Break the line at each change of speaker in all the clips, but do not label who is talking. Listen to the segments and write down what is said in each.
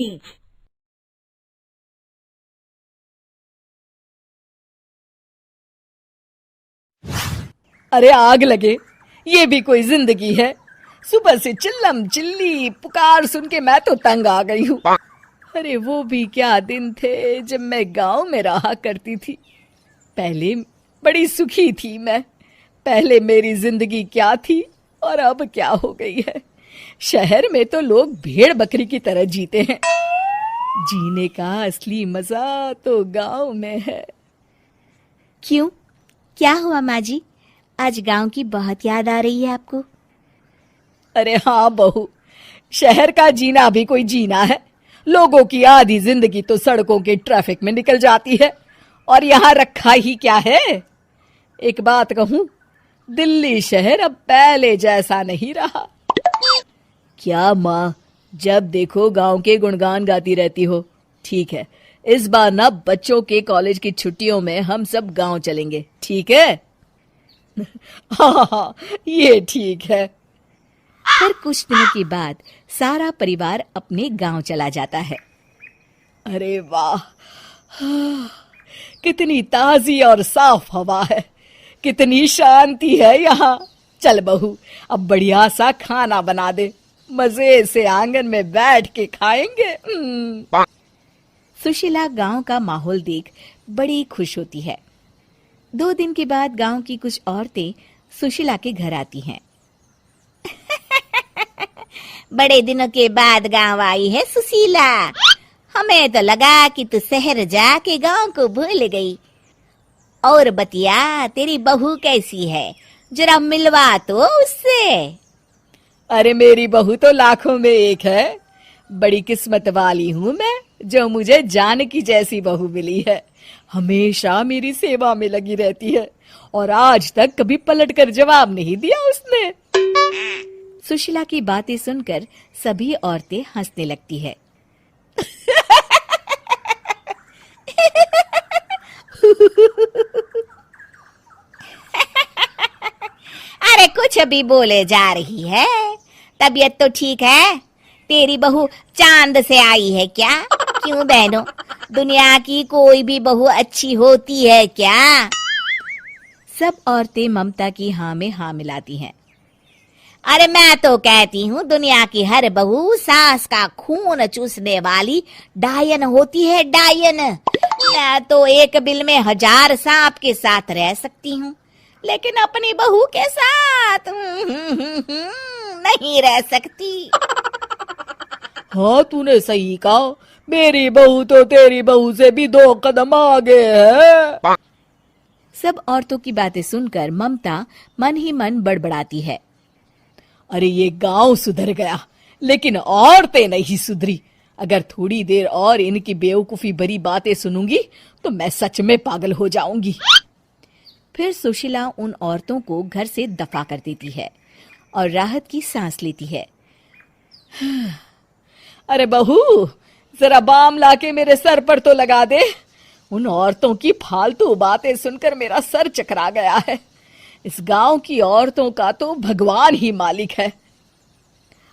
बीच।
अरे आग लगे, ये भी कोई जिंदगी है। सुबह से चिल्लम चिल्ली पुकार सुन के मैं तो तंग आ गई हूँ। अरे वो भी क्या दिन थे जब मैं गांव में रहा करती थी। पहले बड़ी सुखी थी मैं। पहले मेरी जिंदगी क्या थी और अब क्या हो गई है। शहर में तो लोग भेड़ बकरी की तरह जीते हैं। जीने का असली मजा तो गांव में है।
क्यों, क्या हुआ माँ जी? आज गांव की बहुत याद आ रही है आपको?
अरे हाँ बहू, शहर का जीना भी कोई जीना है। लोगों की आधी जिंदगी तो सड़कों के ट्रैफिक में निकल जाती है और यहाँ रखा ही क्या है। एक बात कहूँ, दिल्ली शहर अब पहले जैसा नहीं रहा। क्या माँ, जब देखो गांव के गुणगान गाती रहती हो। ठीक है, इस बार ना बच्चों के कॉलेज की छुट्टियों में हम सब गांव चलेंगे, ठीक है? हाँ, ये ठीक है।
फिर कुछ दिनों के बाद सारा परिवार अपने गांव चला जाता है।
अरे वाह, कितनी ताजी और साफ हवा है, कितनी शांति है यहाँ। चल बहू, अब बढ़िया सा खाना बना दे, मजे से आंगन में बैठ के खाएंगे।
सुशीला गांव का माहौल देख बड़ी खुश होती है। 2 दिन के बाद गांव की कुछ औरतें सुशीला के घर आती हैं। बड़े दिनों के बाद गांव आई है सुशीला। हमें तो लगा कि तू शहर जाके गांव को भूल गई। और बतिया, तेरी बहू कैसी है? जरा मिलवा तो उससे।
अरे मेरी बहू तो लाखों में एक है। बड़ी किस्मत वाली हूँ मैं जो मुझे जानकी जैसी बहू मिली है। हमेशा मेरी सेवा में लगी रहती है और आज तक कभी पलट कर जवाब नहीं दिया उसने।
सुशीला की बातें सुनकर सभी औरतें हंसने लगती है। अरे कुछ भी बोले जा रही है। तबीयत तो ठीक है? तेरी बहू चांद से आई है क्या? क्यों बहनों, दुनिया की कोई भी बहू अच्छी होती है क्या? सब औरतें ममता की हाँ में हाँ मिलाती हैं। अरे मैं तो कहती हूँ दुनिया की हर बहू सास का खून चूसने वाली डायन होती है, डायन। मैं तो एक बिल में 1000 सांप के साथ रह सकती हूँ, लेकिन अपनी बहू के साथ नहीं रह सकती।
हाँ, तूने सही कहा। मेरी बहू तो तेरी बहू से भी 2 कदम आगे है।
सब औरतों की बातें सुनकर ममता मन ही मन बड़बड़ाती है।
अरे ये गांव सुधर गया, लेकिन औरतें नहीं सुधरी। अगर थोड़ी देर और इनकी बेवकूफी भरी बातें सुनूंगी तो मैं सच में पागल हो जाऊंगी।
फिर सुशीला उन औरतों को घर से दफा कर देती है और राहत की सांस लेती है।
अरे बहू, जरा बाम लाके मेरे सर पर तो लगा दे। उन औरतों की फालतू बातें सुनकर मेरा सर चकरा गया है। इस गांव की औरतों का तो भगवान ही मालिक है।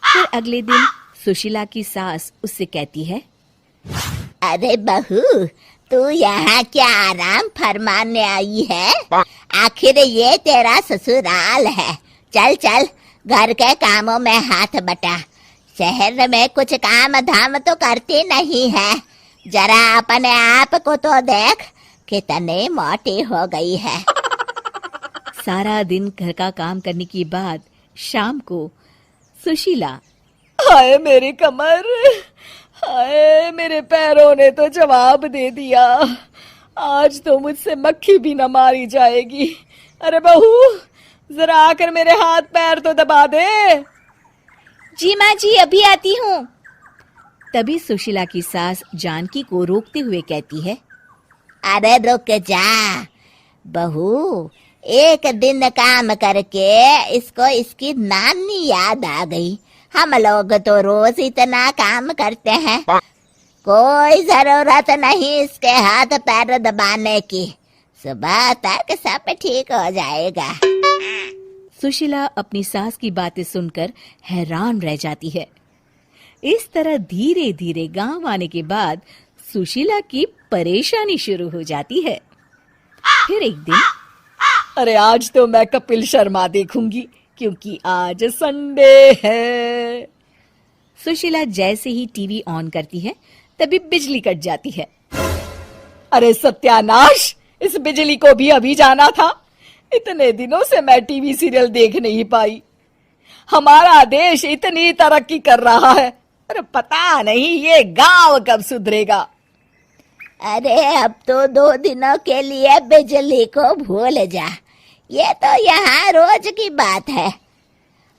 फिर अगले दिन सुशीला की सास उससे कहती है,
अरे बहू, तू यहाँ क्या आराम फरमाने आई है? आखिर ये तेरा ससुराल है। चल चल, घर के कामों में हाथ बटा। शहर में कुछ काम धाम तो करती नहीं है। जरा अपने आप को तो देख, कितनी मोटी हो गई है।
सारा दिन घर का काम करने के बाद शाम को सुशीला,
हाय मेरी कमर, हाय मेरे पैरों ने तो जवाब दे दिया। आज तो मुझसे मक्खी भी न मारी जाएगी। अरे बहू, जरा आकर मेरे हाथ पैर तो दबा दे।
जी माँ जी, अभी आती हूँ। तभी सुशीला की सास जानकी को रोकते हुए कहती है,
अरे रुक जा बहू, एक दिन काम करके इसको इसकी नानी याद आ गई। हम लोग तो रोज इतना काम करते हैं, कोई जरूरत नहीं इसके हाथ पैर दबाने की। सुबह तक सब ठीक हो जाएगा।
सुशीला अपनी सास की बातें सुनकर हैरान रह जाती है।
इस तरह धीरे धीरे गांव आने के बाद सुशीला की परेशानी शुरू हो जाती है। फिर एक दिन, अरे आज तो मैं कपिल शर्मा देखूंगी क्योंकि आज संडे है। सुशीला जैसे ही टीवी ऑन करती है तभी बिजली कट जाती है। अरे सत्यानाश, इस बिजली को भी अभी जाना था। इतने दिनों से मैं टीवी सीरियल देख नहीं पाई। हमारा देश इतनी तरक्की कर रहा है, अरे पता नहीं ये गांव कब सुधरेगा।
अरे अब तो 2 दिनों के लिए बिजली को भूल जा, ये तो यहाँ रोज की बात है।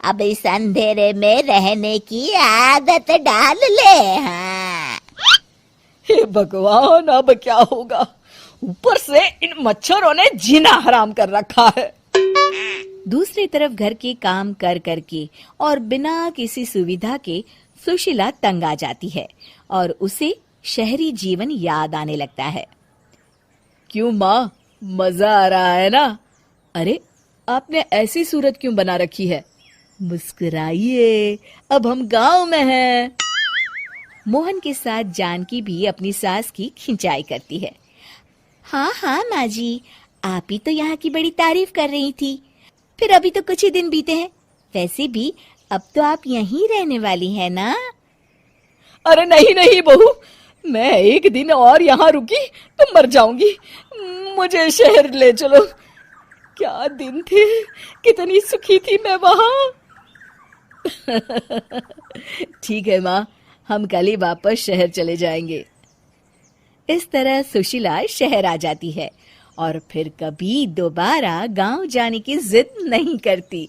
अब इस अंधेरे में रहने की आदत डाल ले। हाँ।
हे भगवान, अब क्या होगा? ऊपर से इन मच्छरों ने जीना हराम कर रखा है। दूसरी तरफ घर के काम कर करके और बिना किसी सुविधा के सुशीला तंग आ जाती है और उसे शहरी जीवन याद आने लगता है। क्यों माँ, मजा आ रहा है ना? अरे आपने ऐसी सूरत क्यों बना रखी है? मुस्कुराइए, अब हम गांव में हैं। मोहन के साथ जानकी भी अपनी सास की खिंचाई करती है।
हाँ हाँ माँ जी, आप ही तो यहाँ की बड़ी तारीफ कर रही थी। फिर अभी तो कुछ ही दिन बीते हैं, वैसे भी अब तो आप यहीं रहने वाली है ना?
अरे नहीं नहीं बहू, मैं एक दिन और यहाँ रुकी तो मर जाऊंगी। मुझे शहर ले चलो। क्या दिन थे, कितनी सुखी थी मैं वहां। ठीक है माँ, हम कल ही वापस शहर चले जाएंगे। इस तरह सुशीला शहर आ जाती है और फिर कभी दोबारा गांव जाने की जिद नहीं करती।